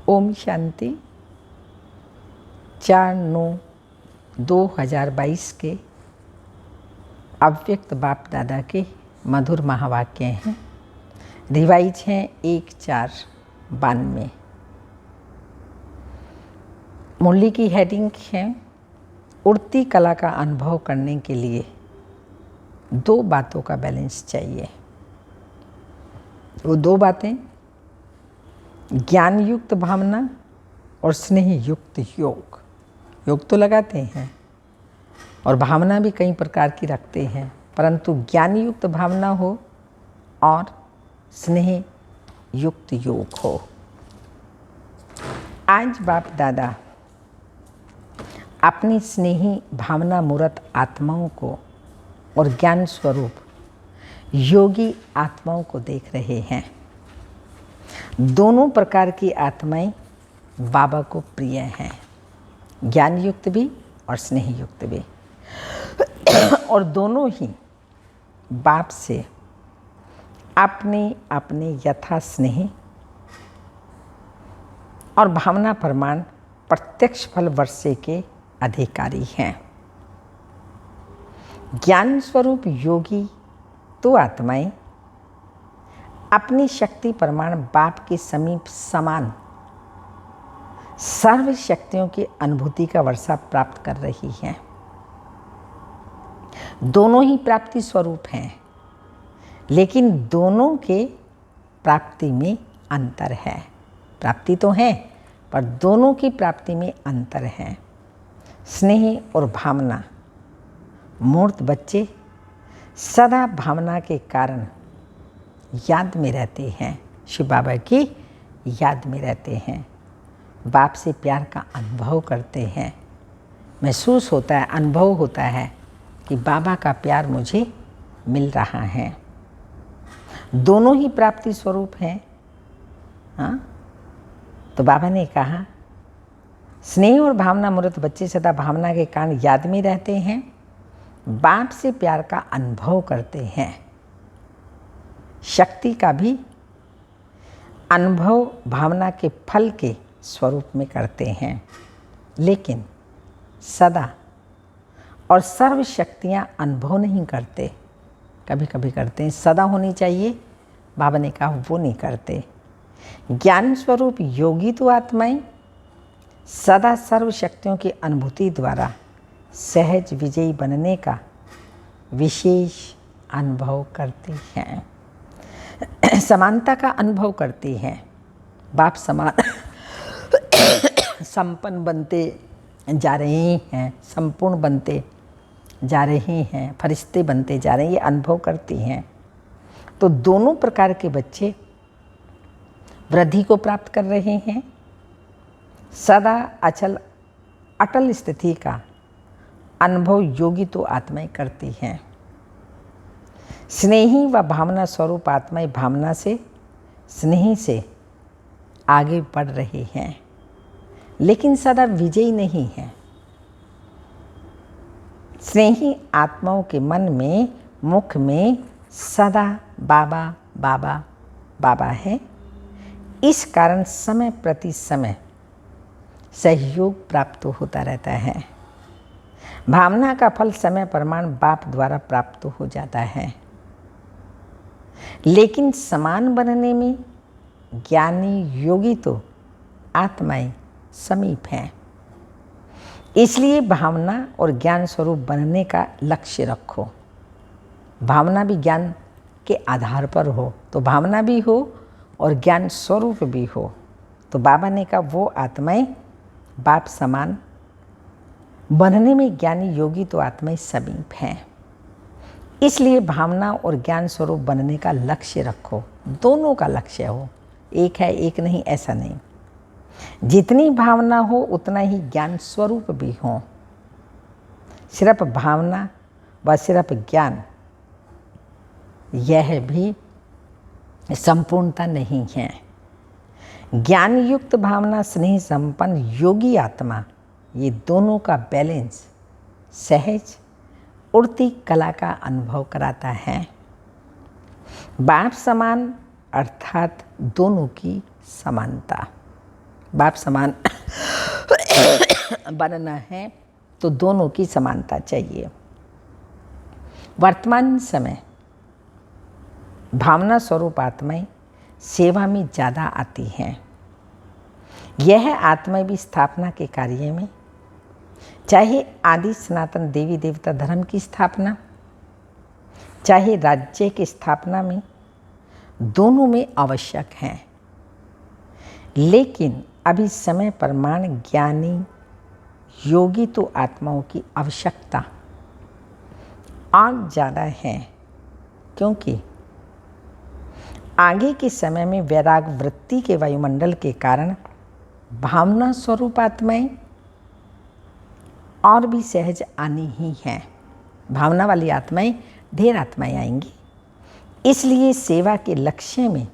ओम शांति। 4/9/2022 के अव्यक्त बाप दादा के मधुर महावाक्य हैं। रिवाइज हैं 1/4/92। मुरली की हेडिंग है उड़ती कला का अनुभव करने के लिए 2 बातों का बैलेंस चाहिए। वो 2 बातें ज्ञान युक्त भावना और स्नेह युक्त योग। योग तो लगाते हैं और भावना भी कई प्रकार की रखते हैं, परंतु ज्ञान युक्त भावना हो और स्नेह युक्त योग हो। आज बाप दादा अपनी स्नेही भावना मूर्त आत्माओं को और ज्ञान स्वरूप योगी आत्माओं को देख रहे हैं। दोनों प्रकार की आत्माएं बाबा को प्रिय हैं, ज्ञान युक्त भी और स्नेह युक्त भी। और दोनों ही बाप से अपने अपने यथा स्नेह और भावना प्रमाण प्रत्यक्ष फल वर्षे के अधिकारी हैं। ज्ञान स्वरूप योगी तो आत्माएं अपनी शक्ति प्रमाण बाप के समीप समान सर्व शक्तियों की अनुभूति का वर्षा प्राप्त कर रही हैं। दोनों ही प्राप्ति स्वरूप हैं, लेकिन दोनों के प्राप्ति में अंतर है। प्राप्ति तो है, पर दोनों की प्राप्ति में अंतर है। स्नेह और भावना मूर्त बच्चे सदा भावना के कारण याद में रहते हैं, शिव बाबा की याद में रहते हैं, बाप से प्यार का अनुभव करते हैं। महसूस होता है, अनुभव होता है कि बाबा का प्यार मुझे मिल रहा है। दोनों ही प्राप्ति स्वरूप हैं। हाँ, तो बाबा ने कहा स्नेह और भावना मूर्त बच्चे सदा भावना के कारण याद में रहते हैं, बाप से प्यार का अनुभव करते हैं। शक्ति का भी अनुभव भावना के फल के स्वरूप में करते हैं, लेकिन सदा और सर्व शक्तियाँ अनुभव नहीं करते। कभी कभी करते हैं, सदा होनी चाहिए, बाबा ने कहा वो नहीं करते। ज्ञान स्वरूप योगी तो आत्माएं सदा सर्व शक्तियों की अनुभूति द्वारा सहज विजयी बनने का विशेष अनुभव करते हैं, समानता का अनुभव करते हैं। बाप समान संपन्न बनते जा रहे हैं, संपूर्ण बनते जा रहे हैं, फरिश्ते बनते जा रहे हैं, ये अनुभव करती हैं। तो दोनों प्रकार के बच्चे वृद्धि को प्राप्त कर रहे हैं। सदा अचल अटल स्थिति का अनुभव योगी तो आत्माएं करती हैं। स्नेही व भावना स्वरूप आत्माएं भावना से स्नेही से आगे बढ़ रहे हैं, लेकिन सदा विजयी नहीं है। स्नेही आत्माओं के मन में मुख में सदा बाबा बाबा बाबा है। इस कारण समय प्रति समय सहयोग प्राप्त होता रहता है। भावना का फल समय प्रमाण बाप द्वारा प्राप्त हो जाता है, लेकिन समान बनने में ज्ञानी योगी तो आत्माएं समीप हैं। इसलिए भावना और ज्ञान स्वरूप बनने का लक्ष्य रखो। भावना भी ज्ञान के आधार पर हो, तो भावना भी हो और ज्ञान स्वरूप भी हो। तो बाबा ने कहा वो आत्माएं बाप समान बनने में ज्ञानी योगी तो आत्माएं समीप हैं। इसलिए भावना और ज्ञान स्वरूप बनने का लक्ष्य रखो। दोनों का लक्ष्य हो, एक है एक नहीं, ऐसा नहीं। जितनी भावना हो उतना ही ज्ञान स्वरूप भी हो। सिर्फ भावना व सिर्फ ज्ञान यह भी संपूर्णता नहीं है। ज्ञान युक्त भावना स्नेह संपन्न योगी आत्मा, ये दोनों का बैलेंस सहज उड़ती कला का अनुभव कराता है। बाप समान अर्थात दोनों की समानता। बाप समान बनना है तो दोनों की समानता चाहिए। वर्तमान समय भावना स्वरूप आत्माएं सेवा में ज़्यादा आती हैं। यह आत्माएं भी स्थापना के कार्य में, चाहे आदि सनातन देवी देवता धर्म की स्थापना, चाहे राज्य की स्थापना में, दोनों में आवश्यक हैं। लेकिन अभी समय प्रमाण ज्ञानी योगी तो आत्माओं की आवश्यकता और ज़्यादा है, क्योंकि आगे के समय में वैराग वृत्ति के वायुमंडल के कारण भावना स्वरूप आत्माएं और भी सहज आनी ही हैं। भावना वाली आत्माएं, ढेर आत्माएं आएंगी। इसलिए सेवा के लक्ष्य में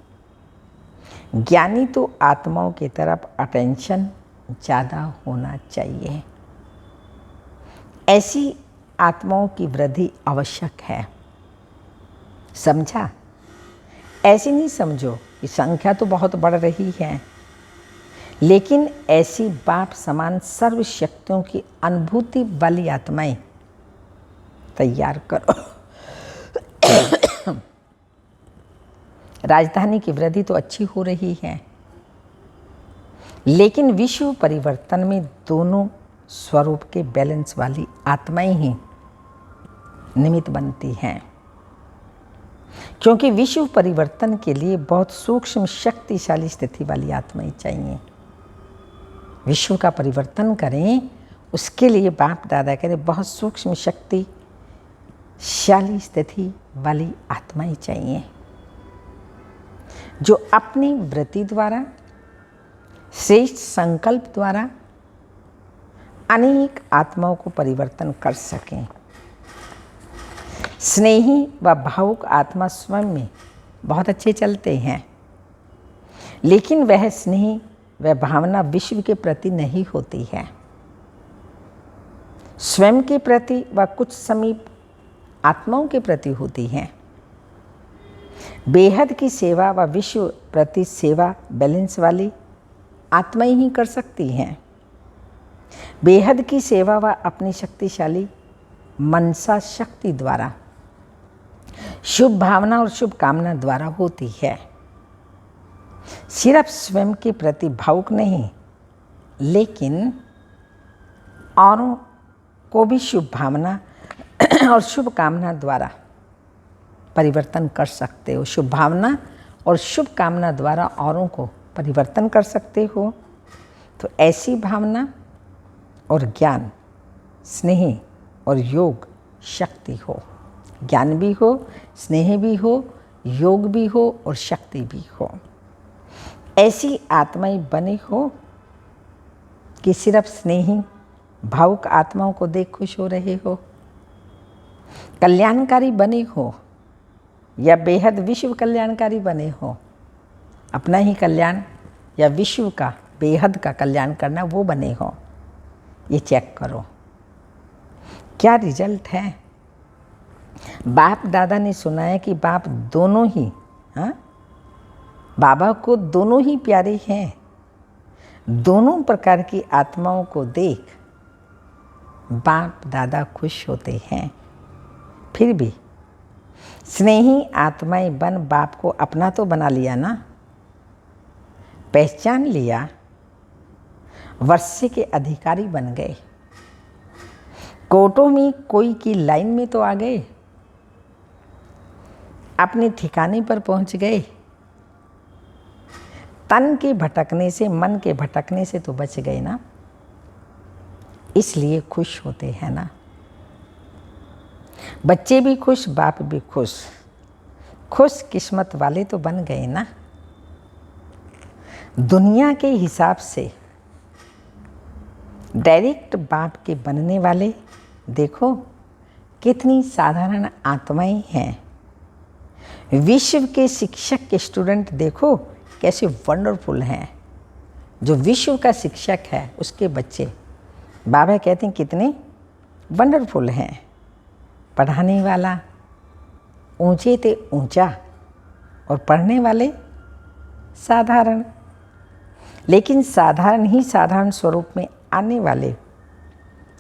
ज्ञानी तो आत्माओं की तरफ अटेंशन ज़्यादा होना चाहिए। ऐसी आत्माओं की वृद्धि आवश्यक है। समझा? ऐसे नहीं समझो कि संख्या तो बहुत बढ़ रही है, लेकिन ऐसी बाप समान सर्व शक्तियों की अनुभूति वाली आत्माएं तैयार करो। राजधानी की वृद्धि तो अच्छी हो रही है, लेकिन विश्व परिवर्तन में दोनों स्वरूप के बैलेंस वाली आत्माएं ही निमित्त बनती हैं, क्योंकि विश्व परिवर्तन के लिए बहुत सूक्ष्म शक्तिशाली स्थिति वाली आत्माएं चाहिए। विश्व का परिवर्तन करें, उसके लिए बाप दादा करें, बहुत सूक्ष्म शक्तिशाली स्थिति वाली आत्माएं चाहिए, जो अपनी वृत्ति द्वारा, श्रेष्ठ संकल्प द्वारा अनेक आत्माओं को परिवर्तन कर सकें। स्नेही व भावुक आत्मा स्वयं में बहुत अच्छे चलते हैं, लेकिन वह स्नेह व भावना विश्व के प्रति नहीं होती है। स्वयं के प्रति व कुछ समीप आत्माओं के प्रति होती है। बेहद की सेवा व विश्व प्रति सेवा बैलेंस वाली आत्माएं ही कर सकती हैं। बेहद की सेवा व अपनी शक्तिशाली मनसा शक्ति द्वारा, शुभ भावना और शुभ कामना द्वारा होती है। सिर्फ स्वयं के प्रति भावुक नहीं, लेकिन औरों को भी शुभ भावना और शुभ कामना द्वारा परिवर्तन कर सकते हो। शुभ भावना और शुभ कामना द्वारा औरों को परिवर्तन कर सकते हो। तो ऐसी भावना और ज्ञान, स्नेह और योग शक्ति हो। ज्ञान भी हो, स्नेह भी हो, योग भी हो और शक्ति भी हो। ऐसी आत्माएं बने हो कि सिर्फ स्नेही भावुक आत्माओं को देख खुश हो रहे हो। कल्याणकारी बने हो या बेहद विश्व कल्याणकारी बने हो। अपना ही कल्याण या विश्व का बेहद का कल्याण करना, वो बने हो। ये चेक करो क्या रिजल्ट है। बाप दादा ने सुनाया कि बाप दोनों ही, बाबा को दोनों ही प्यारे हैं। दोनों प्रकार की आत्माओं को देख बाप दादा खुश होते हैं। फिर भी स्नेही आत्माएं बन बाप को अपना तो बना लिया ना, पहचान लिया, वर्षे के अधिकारी बन गए, कोर्टों में कोई की लाइन में तो आ गए, अपने ठिकाने पर पहुंच गए। तन के भटकने से, मन के भटकने से तो बच गए ना, इसलिए खुश होते हैं ना। बच्चे भी खुश, बाप भी खुश, खुश किस्मत वाले तो बन गए ना। दुनिया के हिसाब से डायरेक्ट बाप के बनने वाले देखो कितनी साधारण आत्माएं हैं। विश्व के शिक्षक के स्टूडेंट देखो कैसे वंडरफुल हैं। जो विश्व का शिक्षक है उसके बच्चे बाबा कहते हैं कितने वंडरफुल हैं। पढ़ाने वाला ऊंचे ते ऊंचा और पढ़ने वाले साधारण। लेकिन साधारण ही साधारण स्वरूप में आने वाले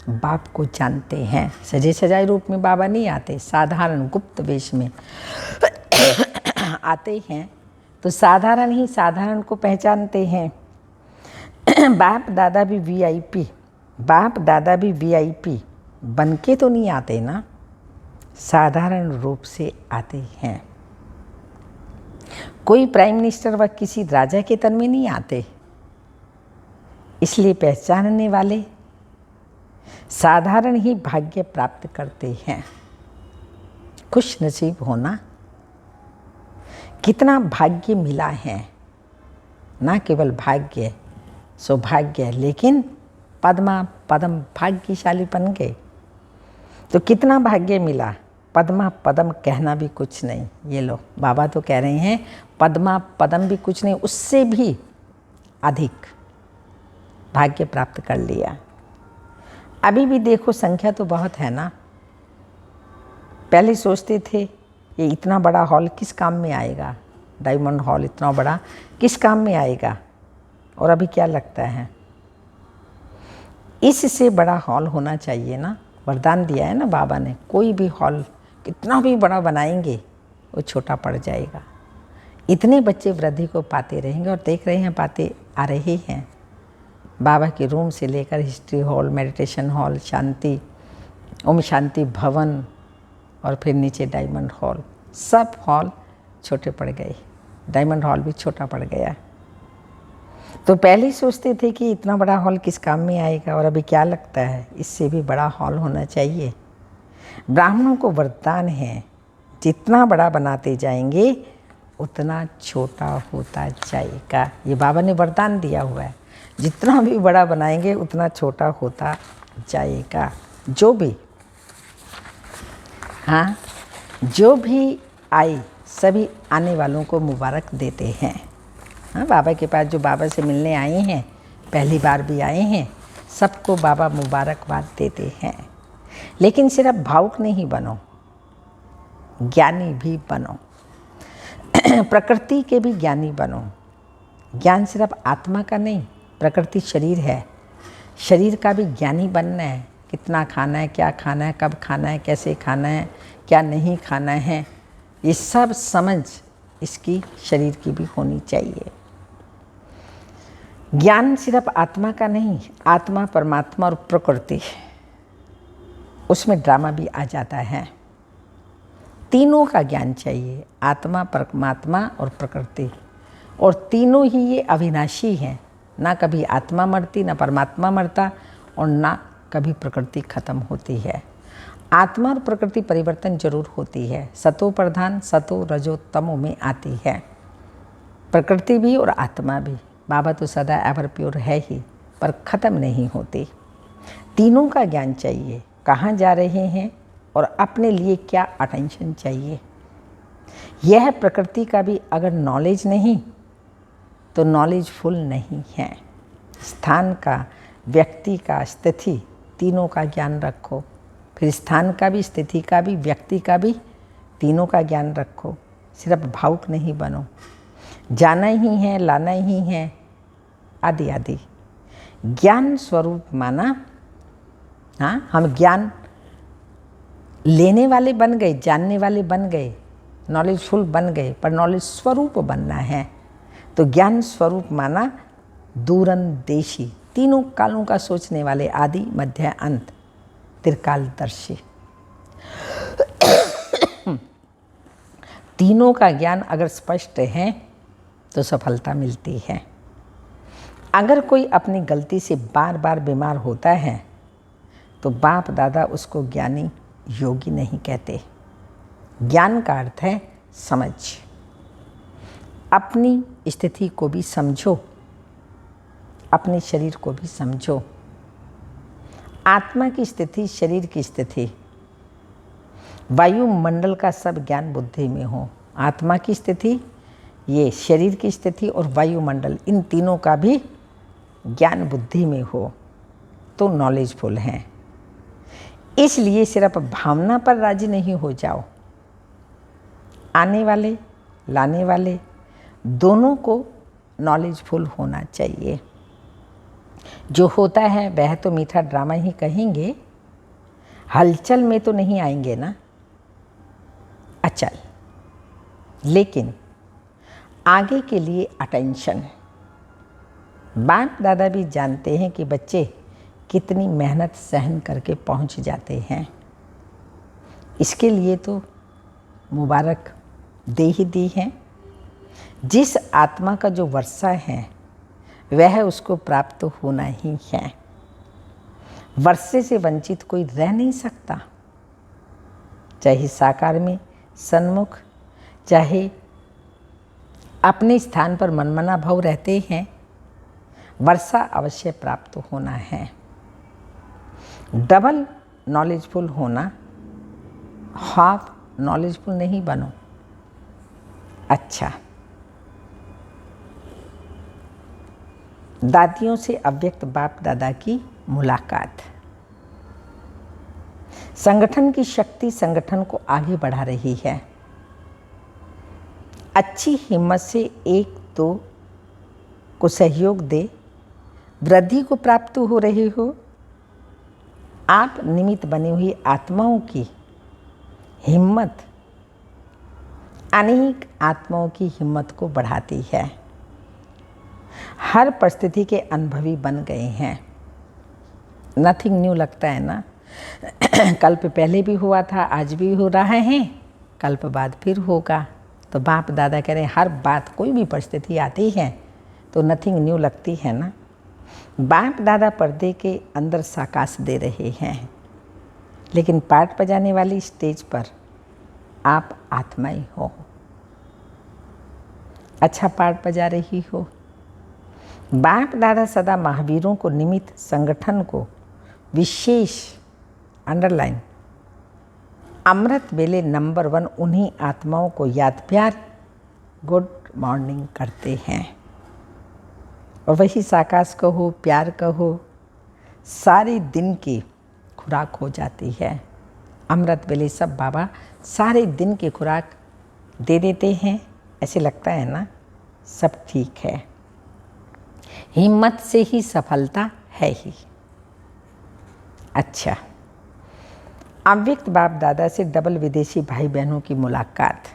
बाप को जानते हैं। सजे सजाए रूप में बाबा नहीं आते, साधारण गुप्त वेश में आते हैं, तो साधारण ही साधारण को पहचानते हैं। बाप दादा भी वीआईपी, बाप दादा भी वीआईपी बन के तो नहीं आते ना, साधारण रूप से आते हैं। कोई प्राइम मिनिस्टर व किसी राजा के तन में नहीं आते, इसलिए पहचानने वाले साधारण ही भाग्य प्राप्त करते हैं। खुश नसीब होना, कितना भाग्य मिला है, ना केवल भाग्य सौभाग्य, लेकिन पद्मा पदम भाग्यशाली बन गए। तो कितना भाग्य मिला, पद्मा पदम कहना भी कुछ नहीं। ये लो बाबा तो कह रहे हैं पद्मा पदम भी कुछ नहीं, उससे भी अधिक भाग्य प्राप्त कर लिया। अभी भी देखो संख्या तो बहुत है ना। पहले सोचते थे ये इतना बड़ा हॉल किस काम में आएगा, डायमंड हॉल इतना बड़ा किस काम में आएगा, और अभी क्या लगता है इससे बड़ा हॉल होना चाहिए ना। वरदान दिया है ना बाबा ने, कोई भी हॉल कितना भी बड़ा बनाएंगे वो छोटा पड़ जाएगा। इतने बच्चे वृद्धि को पाते रहेंगे, और देख रहे हैं पाते आ रहे हैं। बाबा के रूम से लेकर history hall, meditation hall, Shanti Om Shanti भवन, और फिर नीचे डायमंड हॉल, सब हॉल छोटे पड़ गए। डायमंड हॉल भी छोटा पड़ गया। तो पहले ही सोचते थे कि इतना बड़ा हॉल किस काम में आएगा, और अभी क्या लगता है इससे भी बड़ा हॉल होना चाहिए। ब्राह्मणों को वरदान है, जितना बड़ा बनाते जाएंगे उतना छोटा होता जाएगा। ये बाबा ने वरदान दिया हुआ है, जितना भी बड़ा बनाएंगे उतना छोटा होता जाएगा। जो भी हाँ, जो भी आए सभी आने वालों को मुबारक देते हैं। हाँ, बाबा के पास जो बाबा से मिलने आए हैं, पहली बार भी आए हैं, सबको बाबा मुबारकबाद देते हैं। लेकिन सिर्फ भावुक नहीं बनो, ज्ञानी भी बनो, प्रकृति के भी ज्ञानी बनो। ज्ञान सिर्फ आत्मा का नहीं, प्रकृति शरीर है, शरीर का भी ज्ञानी बनना है। कितना खाना है, क्या खाना है, कब खाना है, कैसे खाना है, क्या नहीं खाना है, ये सब समझ इसकी शरीर की भी होनी चाहिए। ज्ञान सिर्फ आत्मा का नहीं, आत्मा परमात्मा और प्रकृति, उसमें ड्रामा भी आ जाता है। तीनों का ज्ञान चाहिए, आत्मा परमात्मा और प्रकृति, और तीनों ही ये अविनाशी हैं। ना कभी आत्मा मरती, ना परमात्मा मरता, और ना कभी प्रकृति खत्म होती है। आत्मा और प्रकृति परिवर्तन जरूर होती है, सतो प्रधान सतो रजो तमो में आती है, प्रकृति भी और आत्मा भी। बाबा तो सदा एवर प्योर है ही, पर ख़त्म नहीं होती। तीनों का ज्ञान चाहिए, कहाँ जा रहे हैं और अपने लिए क्या अटेंशन चाहिए। यह प्रकृति का भी अगर नॉलेज नहीं तो नॉलेज फुल नहीं है। स्थान का, व्यक्ति का, स्थिति, तीनों का ज्ञान रखो। फिर स्थान का भी, स्थिति का भी, व्यक्ति का भी, तीनों का ज्ञान रखो। सिर्फ भावुक नहीं बनो, जाना ही है, लाना ही है, आदि आदि। ज्ञान स्वरूप माना। हाँ, हम ज्ञान लेने वाले बन गए, जानने वाले बन गए, नॉलेजफुल बन गए, पर नॉलेज स्वरूप बनना है। तो ज्ञान स्वरूप माना दूरंदेशी, तीनों कालों का सोचने वाले, आदि मध्य अंत, त्रिकालदर्शी। तीनों का ज्ञान अगर स्पष्ट है तो सफलता मिलती है। अगर कोई अपनी गलती से बार बार बीमार होता है तो बाप दादा उसको ज्ञानी योगी नहीं कहते। ज्ञान का अर्थ है समझ। अपनी स्थिति को भी समझो, अपने शरीर को भी समझो। आत्मा की स्थिति, शरीर की स्थिति, वायुमंडल का सब ज्ञान बुद्धि में हो। आत्मा की स्थिति, ये शरीर की स्थिति और वायुमंडल, इन तीनों का भी ज्ञान बुद्धि में हो तो नॉलेजफुल हैं। इसलिए सिर्फ भावना पर राजी नहीं हो जाओ। आने वाले, लाने वाले दोनों को नॉलेजफुल होना चाहिए। जो होता है वह तो मीठा ड्रामा ही कहेंगे, हलचल में तो नहीं आएंगे ना, अचल। लेकिन आगे के लिए अटेंशन। बाप दादा भी जानते हैं कि बच्चे कितनी मेहनत सहन करके पहुंच जाते हैं। इसके लिए तो मुबारक दे ही दी है। जिस आत्मा का जो वर्षा है वह उसको प्राप्त होना ही है। वर्षे से वंचित कोई रह नहीं सकता, चाहे साकार में सन्मुख, चाहे अपने स्थान पर मनमना भाव रहते हैं, वर्षा अवश्य प्राप्त होना है। डबल नॉलेजफुल होना, हाफ नॉलेजफुल नहीं बनो। अच्छा, दादियों से अव्यक्त बाप दादा की मुलाकात। संगठन की शक्ति संगठन को आगे बढ़ा रही है। अच्छी हिम्मत से एक दो को सहयोग दे, वृद्धि को प्राप्त हो रही हो। आप निमित्त बनी हुई आत्माओं की हिम्मत अनेक आत्माओं की हिम्मत को बढ़ाती है। हर परिस्थिति के अनुभवी बन गए हैं। नथिंग न्यू लगता है ना। कल्प पहले भी हुआ था, आज भी हो रहा है, कल्प बाद फिर होगा। तो बाप दादा कह रहे हैं हर बात, कोई भी परिस्थिति आती है तो नथिंग न्यू लगती है ना। बाप दादा पर्दे के अंदर साकाश दे रहे हैं, लेकिन पाठ बजाने वाली स्टेज पर आप आत्माएं हो। अच्छा पाठ बजा रही हो। बाप दादा सदा महावीरों को निमित्त संगठन को विशेष अंडरलाइन अमृत वेले नंबर 1 उन्हीं आत्माओं को याद प्यार गुड मॉर्निंग करते हैं। और वही साकाश कहो, प्यार कहो, सारे दिन की खुराक हो जाती है। अमृत वेले सब बाबा सारे दिन की खुराक दे देते हैं। ऐसे लगता है ना, सब ठीक है। हिम्मत से ही सफलता है ही। अच्छा, अव्यक्त बाप दादा से डबल विदेशी भाई बहनों की मुलाकात।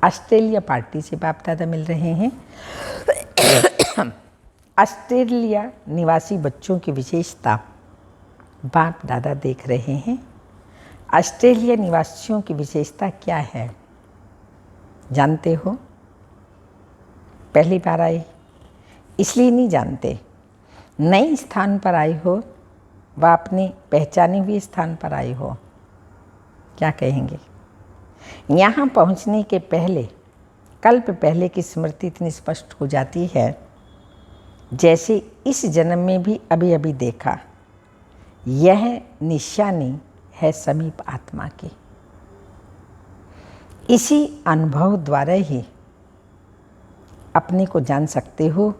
ऑस्ट्रेलिया पार्टी से बाप दादा मिल रहे हैं। ऑस्ट्रेलिया निवासी बच्चों की विशेषता बाप दादा देख रहे हैं। ऑस्ट्रेलिया निवासियों की विशेषता क्या है जानते हो? पहली बार आए इसलिए नहीं जानते। नए स्थान पर आए हो व अपने पहचाने हुए स्थान पर आए हो, क्या कहेंगे? यहाँ पहुँचने के पहले कल्प पहले की स्मृति इतनी स्पष्ट हो जाती है जैसे इस जन्म में भी अभी अभी देखा। यह निशानी है समीप आत्मा की। इसी अनुभव द्वारा ही अपने को जान सकते हो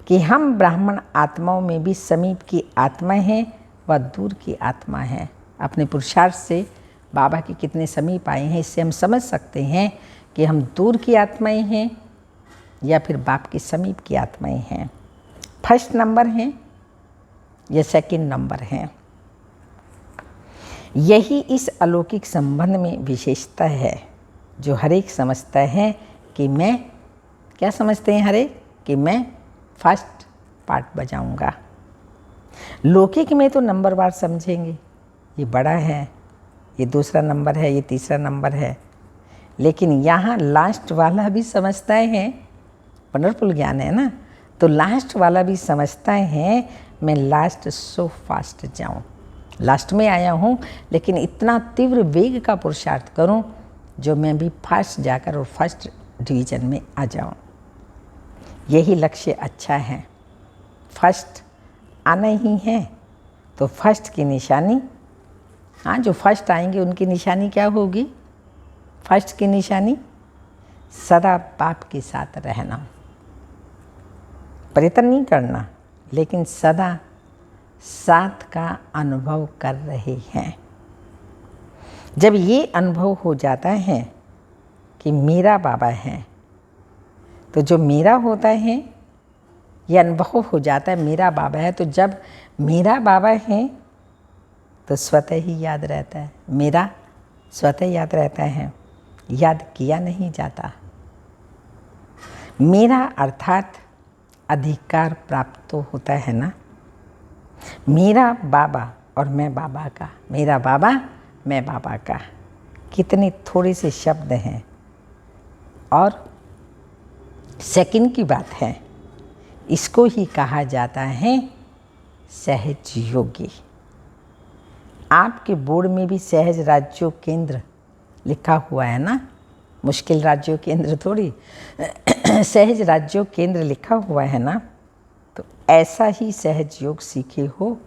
कि हम ब्राह्मण आत्माओं में भी समीप की आत्मा हैं व दूर की आत्मा है। अपने पुरुषार्थ से बाबा के कितने समीप आए हैं, इससे हम समझ सकते हैं कि हम दूर की आत्माएं हैं या फिर बाप के समीप की आत्माएं हैं। फर्स्ट नंबर हैं या सेकंड नंबर हैं। यही इस अलौकिक संबंध में विशेषता है जो हर एक समझता है कि मैं, क्या समझते हैं हर एक, कि मैं फर्स्ट पार्ट बजाऊंगा। लौकिक में तो नंबर वार समझेंगे, ये बड़ा है, ये दूसरा नंबर है, ये तीसरा नंबर है। लेकिन यहाँ लास्ट वाला भी समझता है, वंडरफुल ज्ञान है ना, तो लास्ट वाला भी समझता है मैं लास्ट सो फास्ट जाऊँ, लास्ट में आया हूँ लेकिन इतना तीव्र वेग का पुरुषार्थ करूँ जो मैं भी फर्स्ट जाकर और फर्स्ट डिवीज़न में आ जाऊँ। यही लक्ष्य अच्छा है। फर्स्ट आना ही है तो फर्स्ट की निशानी, हाँ, जो फर्स्ट आएंगे उनकी निशानी क्या होगी? फर्स्ट की निशानी सदा बाप के साथ रहना, प्रयत्न नहीं करना, लेकिन सदा साथ का अनुभव कर रहे हैं। जब ये अनुभव हो जाता है कि मेरा बाबा है, तो जो मेरा होता है ये अनुभव हो जाता है मेरा बाबा है। तो जब मेरा बाबा है तो स्वतः ही याद रहता है, मेरा स्वतः याद रहता है, याद किया नहीं जाता। मेरा अर्थात अधिकार प्राप्त तो होता है ना। मेरा बाबा और मैं बाबा का, मेरा बाबा मैं बाबा का, कितने थोड़े से शब्द हैं और सेकंड की बात है। इसको ही कहा जाता है सहज योगी। आपके बोर्ड में भी सहज राज्यों केंद्र लिखा हुआ है ना, मुश्किल राज्यों केंद्र थोड़ी सहज राज्यों केंद्र लिखा हुआ है ना। तो ऐसा ही सहज योग सीखे हो।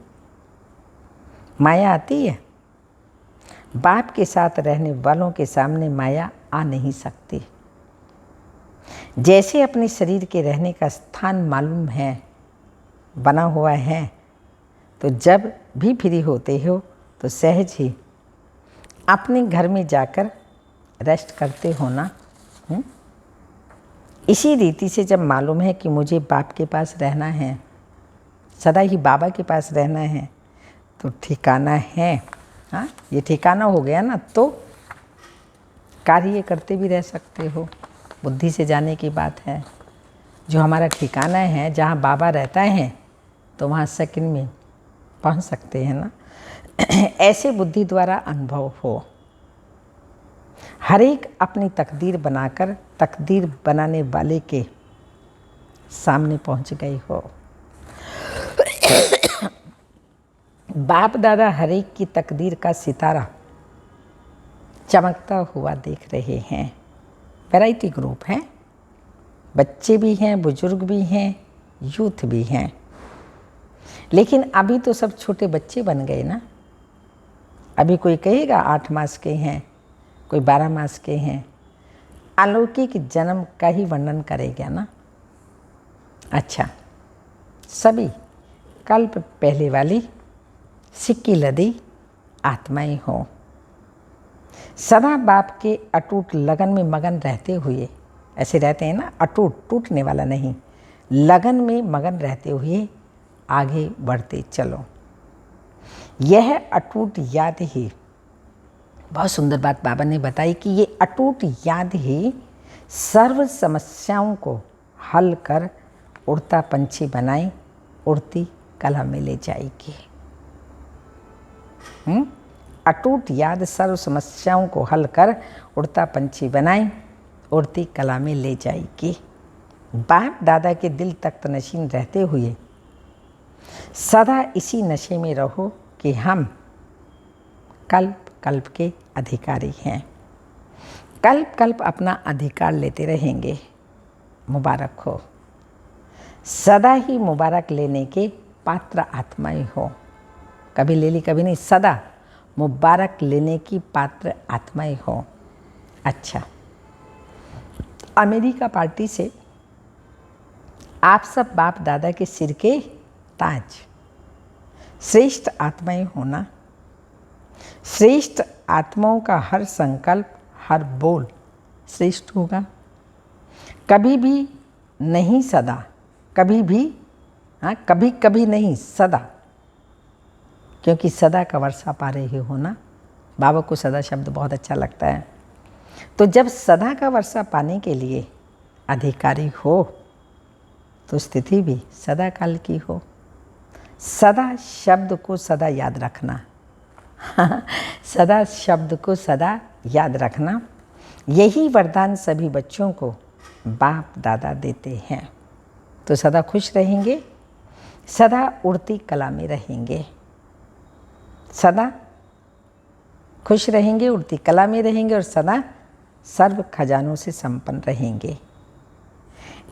माया आती है, बाप के साथ रहने वालों के सामने माया आ नहीं सकती। जैसे अपने शरीर के रहने का स्थान मालूम है, बना हुआ है, तो जब भी फ्री होते हो तो सहज ही अपने घर में जाकर रेस्ट करते हो ना। इसी रीति से जब मालूम है कि मुझे बाप के पास रहना है, सदा ही बाबा के पास रहना है, तो ठिकाना है। हाँ, ये ठिकाना हो गया ना, तो कार्य करते भी रह सकते हो। बुद्धि से जाने की बात है। जो हमारा ठिकाना है, जहाँ बाबा रहता है, तो वहाँ सेकंड में पहुँच सकते हैं ना। ऐसे बुद्धि द्वारा अनुभव हो। हर एक अपनी तकदीर बनाकर तकदीर बनाने वाले के सामने पहुँच गई हो। बाप दादा हर एक की तकदीर का सितारा चमकता हुआ देख रहे हैं। वैरायटी ग्रुप है, बच्चे भी हैं, बुजुर्ग भी हैं, यूथ भी हैं। लेकिन अभी तो सब छोटे बच्चे बन गए ना। अभी कोई कहेगा 8 मास के हैं, कोई 12 मास के हैं। अलौकिक जन्म का ही वर्णन करेगा ना। अच्छा, सभी कल्प पहले वाली सिक्की लदी आत्माएं हो। सदा बाप के अटूट लगन में मगन रहते हुए, ऐसे रहते हैं ना, अटूट, टूटने वाला नहीं, लगन में मगन रहते हुए आगे बढ़ते चलो। यह अटूट याद ही, बहुत सुंदर बात बाबा ने बताई कि ये अटूट याद ही सर्व समस्याओं को हल कर उड़ता पंछी बनाई, उड़ती कला में ले जाएगी। अटूट याद सर्व समस्याओं को हल कर उड़ता पंछी बनाई, उड़ती कला में ले जाएगी। बाप दादा के दिल तख्त नशीन रहते हुए सदा इसी नशे में रहो कि हम कल्प कल्प के अधिकारी हैं। कल्प कल्प अपना अधिकार लेते रहेंगे। मुबारक हो, सदा ही मुबारक लेने के पात्र आत्माएं हो। कभी ले ली कभी नहीं, सदा मुबारक लेने की पात्र आत्माएं हो। अच्छा, अमेरिका पार्टी से आप सब बाप दादा के सिर के ताज, श्रेष्ठ आत्माएं होना। श्रेष्ठ आत्माओं का हर संकल्प, हर बोल श्रेष्ठ होगा। कभी भी नहीं, सदा, कभी भी, हाँ, कभी कभी नहीं, सदा। क्योंकि सदा का वर्षा पा रहे हो ना। बाबा को सदा शब्द बहुत अच्छा लगता है। तो जब सदा का वर्षा पाने के लिए अधिकारी हो, तो स्थिति भी सदा काल की हो। सदा शब्द को सदा याद रखना। सदा शब्द को सदा याद रखना, यही वरदान सभी बच्चों को बाप दादा देते हैं। तो सदा खुश रहेंगे, सदा उड़ती कला में रहेंगे, सदा खुश रहेंगे, उड़ती कला में रहेंगे और सदा सर्व खजानों से संपन्न रहेंगे।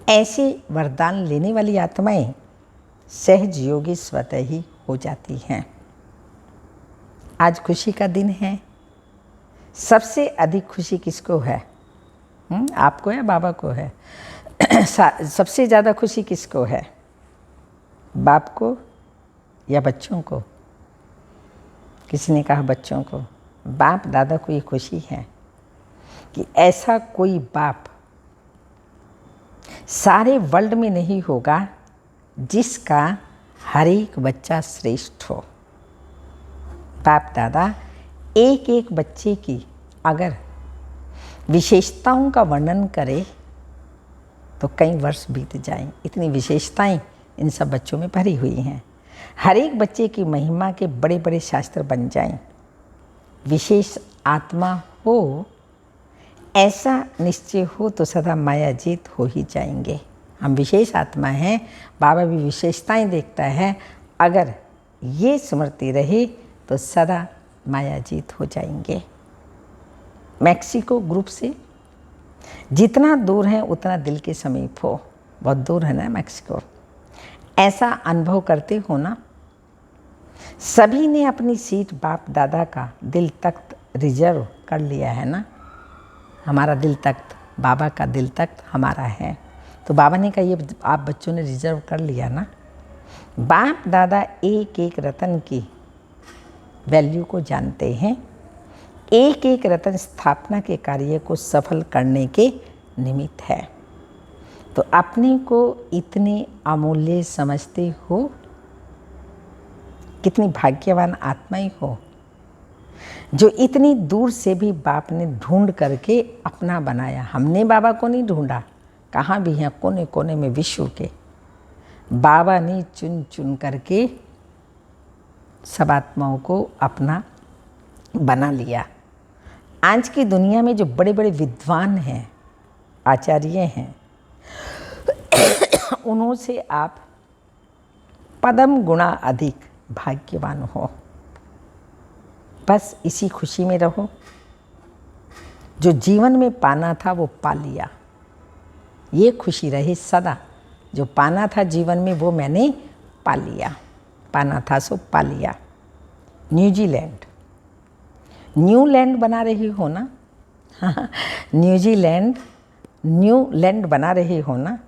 ऐसे वरदान लेने वाली आत्माएं सहज योगी स्वतः ही हो जाती हैं। आज खुशी का दिन है। सबसे अधिक खुशी किसको है? आपको या बाबा को है? सबसे ज़्यादा खुशी किसको है? बाप को या बच्चों को? किसी ने कहा बच्चों को। बाप दादा को ये खुशी है कि ऐसा कोई बाप सारे वर्ल्ड में नहीं होगा जिसका हर एक बच्चा श्रेष्ठ हो। बाप दादा एक एक बच्चे की अगर विशेषताओं का वर्णन करे तो कई वर्ष बीत जाएं। इतनी विशेषताएं इन सब बच्चों में भरी हुई हैं। हर एक बच्चे की महिमा के बड़े बड़े शास्त्र बन जाएं। विशेष आत्मा हो ऐसा निश्चय हो तो सदा माया जीत हो ही जाएंगे। हम विशेष आत्मा हैं, बाबा भी विशेषताएं देखता है। अगर ये स्मृति रहे तो सदा माया जीत हो जाएंगे। मैक्सिको ग्रुप से जितना दूर है उतना दिल के समीप हो। बहुत दूर है ना मैक्सिको। ऐसा अनुभव करते हो ना। सभी ने अपनी सीट बाप दादा का दिल तख्त रिजर्व कर लिया है ना। हमारा दिल तख्त, बाबा का दिल तख्त हमारा है। तो बाबा ने कहा ये आप बच्चों ने रिजर्व कर लिया ना। बाप दादा एक एक रतन की वैल्यू को जानते हैं। एक एक रतन स्थापना के कार्य को सफल करने के निमित्त है। तो अपने को इतने अमूल्य समझते हो। कितनी भाग्यवान आत्माएं हो जो इतनी दूर से भी बाप ने ढूंढ करके अपना बनाया। हमने बाबा को नहीं ढूंढा, कहाँ भी हैं कोने कोने में विश्व के। बाबा ने चुन चुन करके सब आत्माओं को अपना बना लिया। आज की दुनिया में जो बड़े बड़े विद्वान हैं, आचार्य हैं, उन्हों से आप पदम गुणा अधिक भाग्यवान हो। बस इसी खुशी में रहो। जो जीवन में पाना था वो पा लिया। ये खुशी रहे सदा। जो पाना था जीवन में वो मैंने पा लिया। पाना था सो पा लिया। न्यूजीलैंड, न्यू लैंड बना रही हो ना। हाँ, न्यूजीलैंड, न्यू लैंड बना रहे हो ना।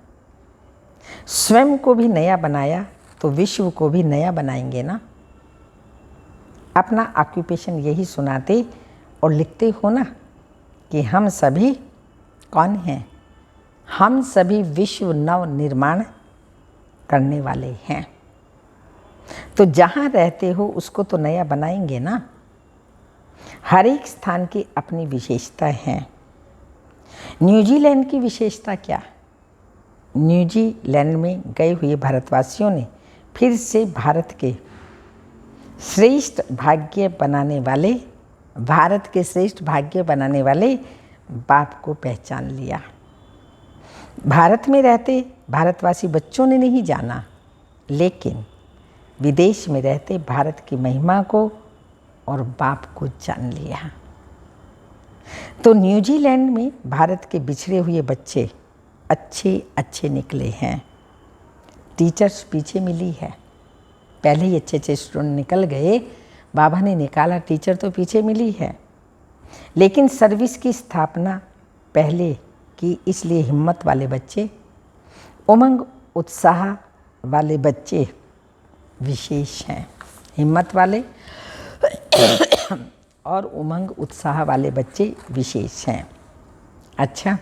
स्वयं को भी नया बनाया तो विश्व को भी नया बनाएंगे ना। अपना ऑक्यूपेशन यही सुनाते और लिखते हो ना कि हम सभी कौन हैं। हम सभी विश्व नव निर्माण करने वाले हैं। तो जहाँ रहते हो उसको तो नया बनाएंगे ना। हर एक स्थान की अपनी विशेषता है। न्यूजीलैंड की विशेषता क्या? न्यूजीलैंड में गए हुए भारतवासियों ने फिर से भारत के श्रेष्ठ भाग्य बनाने वाले, भारत के श्रेष्ठ भाग्य बनाने वाले बाप को पहचान लिया। भारत में रहते भारतवासी बच्चों ने नहीं जाना, लेकिन विदेश में रहते भारत की महिमा को और बाप को जान लिया। तो न्यूजीलैंड में भारत के बिछड़े हुए बच्चे अच्छे अच्छे निकले हैं। टीचर्स पीछे मिली है। पहले ही अच्छे अच्छे स्टूडेंट निकल गए, बाबा ने निकाला, टीचर तो पीछे मिली है। लेकिन सर्विस की स्थापना पहले की, इसलिए हिम्मत वाले बच्चे, उमंग उत्साह वाले बच्चे विशेष हैं। हिम्मत वाले और उमंग उत्साह वाले बच्चे विशेष हैं। अच्छा,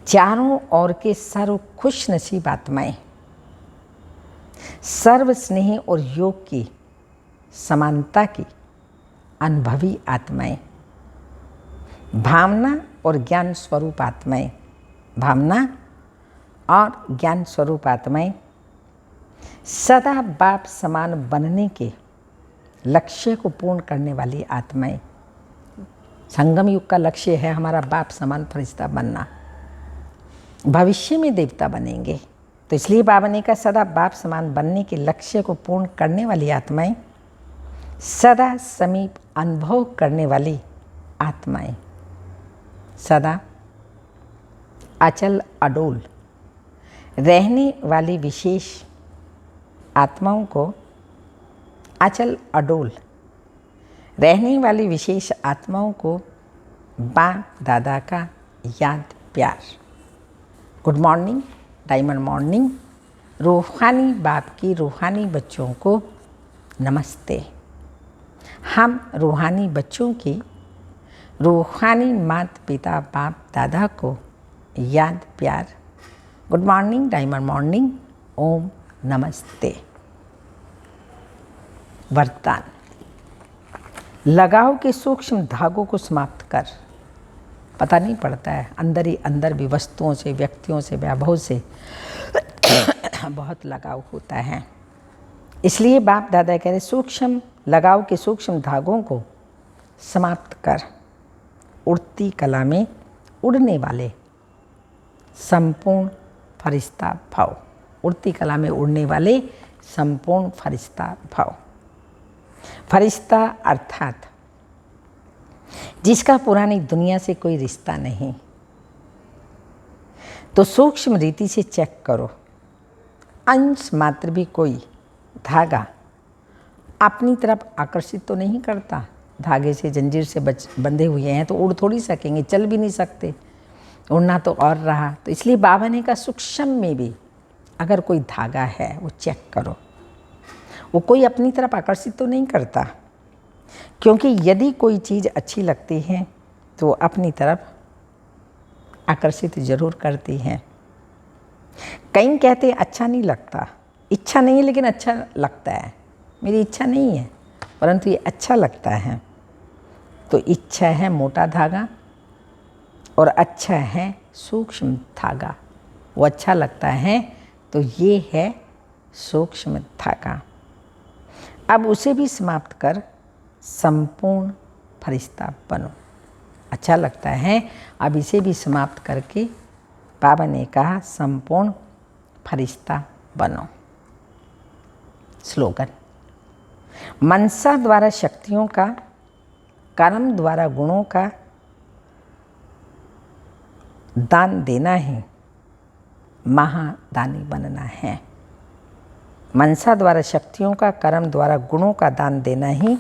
चारों ओर के सर्व खुश नसीब आत्माएं, सर्व स्नेह और योग की समानता की अनुभवी आत्माएं, भावना और ज्ञान स्वरूप आत्माएं, भावना और ज्ञान स्वरूप आत्माएं, सदा बाप समान बनने के लक्ष्य को पूर्ण करने वाली आत्माएं। संगम युग का लक्ष्य है हमारा बाप समान फरिश्ता बनना। भविष्य में देवता बनेंगे, तो इसलिए बाबा ने कहा सदा बाप समान बनने के लक्ष्य को पूर्ण करने वाली आत्माएं, सदा समीप अनुभव करने वाली आत्माएं, सदा अचल अडोल रहने वाली विशेष आत्माओं को, अचल अडोल रहने वाली विशेष आत्माओं को बाप दादा का याद प्यार। Good morning, diamond morning. रूहानी बाप की रूहानी बच्चों को नमस्ते। हम रूहानी बच्चों की रूहानी माता पिता बाप दादा को याद प्यार गुड मॉर्निंग, डायमंड मॉर्निंग। ओम नमस्ते। वरदान। लगाव के सूक्ष्म धागों को समाप्त कर। पता नहीं पड़ता है, अंदर ही अंदर भी वस्तुओं से, व्यक्तियों से, वैभव से बहुत लगाव होता है। इसलिए बाप दादा कह रहे सूक्ष्म लगाव के सूक्ष्म धागों को समाप्त कर। उड़ती कला में उड़ने वाले संपूर्ण फरिश्ता भाव। उड़ती कला में उड़ने वाले संपूर्ण फरिश्ता भाव। फरिश्ता अर्थात जिसका पुरानी दुनिया से कोई रिश्ता नहीं, तो सूक्ष्म रीति से चेक करो, अंश मात्र भी कोई धागा अपनी तरफ आकर्षित तो नहीं करता। धागे से, जंजीर से बंधे हुए हैं तो उड़ थोड़ी सकेंगे, चल भी नहीं सकते, उड़ना तो और रहा। तो इसलिए बाबा ने कहा सूक्ष्म में भी अगर कोई धागा है वो चेक करो, वो कोई अपनी तरफ आकर्षित तो नहीं करता। क्योंकि यदि कोई चीज़ अच्छी लगती है तो अपनी तरफ आकर्षित जरूर करती है। कई कहते हैं अच्छा नहीं लगता, इच्छा नहीं है लेकिन अच्छा लगता है। मेरी इच्छा नहीं है परंतु ये अच्छा लगता है। तो इच्छा है मोटा धागा और अच्छा है सूक्ष्म धागा। वो अच्छा लगता है तो ये है सूक्ष्म धागा। अब उसे भी समाप्त कर संपूर्ण फरिश्ता बनो। अच्छा लगता है, अब इसे भी समाप्त करके बाबा ने कहा संपूर्ण फरिश्ता बनो। स्लोगन। मनसा द्वारा शक्तियों का, कर्म द्वारा गुणों का दान देना ही महादानी बनना है। मनसा द्वारा शक्तियों का, कर्म द्वारा गुणों का दान देना ही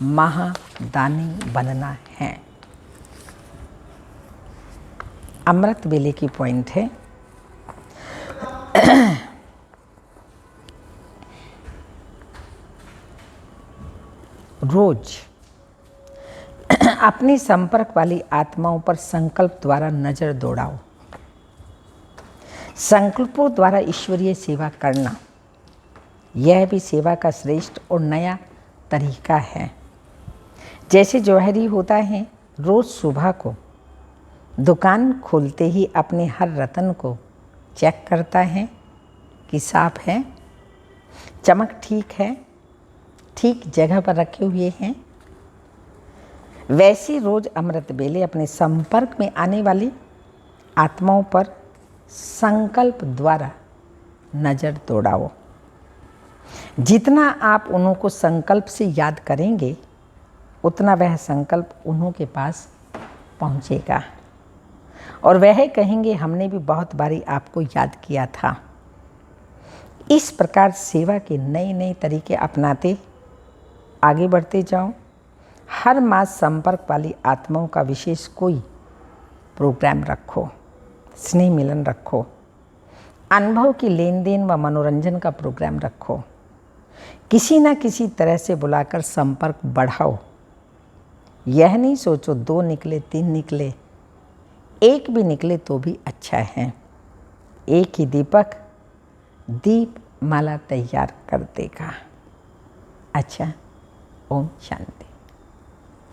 महादानी बनना है। अमृत वेले की पॉइंट है रोज अपने संपर्क वाली आत्माओं पर संकल्प द्वारा नजर दौड़ाओ। संकल्पों द्वारा ईश्वरीय सेवा करना, यह भी सेवा का श्रेष्ठ और नया तरीका है। जैसे जौहरी होता है, रोज सुबह को दुकान खोलते ही अपने हर रत्न को चेक करता है कि साफ है, चमक ठीक है, ठीक जगह पर रखे हुए हैं। वैसे रोज अमृत बेले अपने संपर्क में आने वाली आत्माओं पर संकल्प द्वारा नजर दौड़ाओ। जितना आप उन्हों को संकल्प से याद करेंगे उतना वह संकल्प उन्हों के पास पहुंचेगा और वह कहेंगे हमने भी बहुत बारी आपको याद किया था। इस प्रकार सेवा के नए नए तरीके अपनाते आगे बढ़ते जाओ। हर मास संपर्क वाली आत्माओं का विशेष कोई प्रोग्राम रखो, स्नेह मिलन रखो, अनुभव की लेन देन व मनोरंजन का प्रोग्राम रखो। किसी न किसी तरह से बुलाकर संपर्क बढ़ाओ। यह नहीं सोचो 2 निकले 3 निकले, 1 भी निकले तो भी अच्छा है। एक ही दीपक दीप माला तैयार कर देगा। अच्छा, ओम शांति।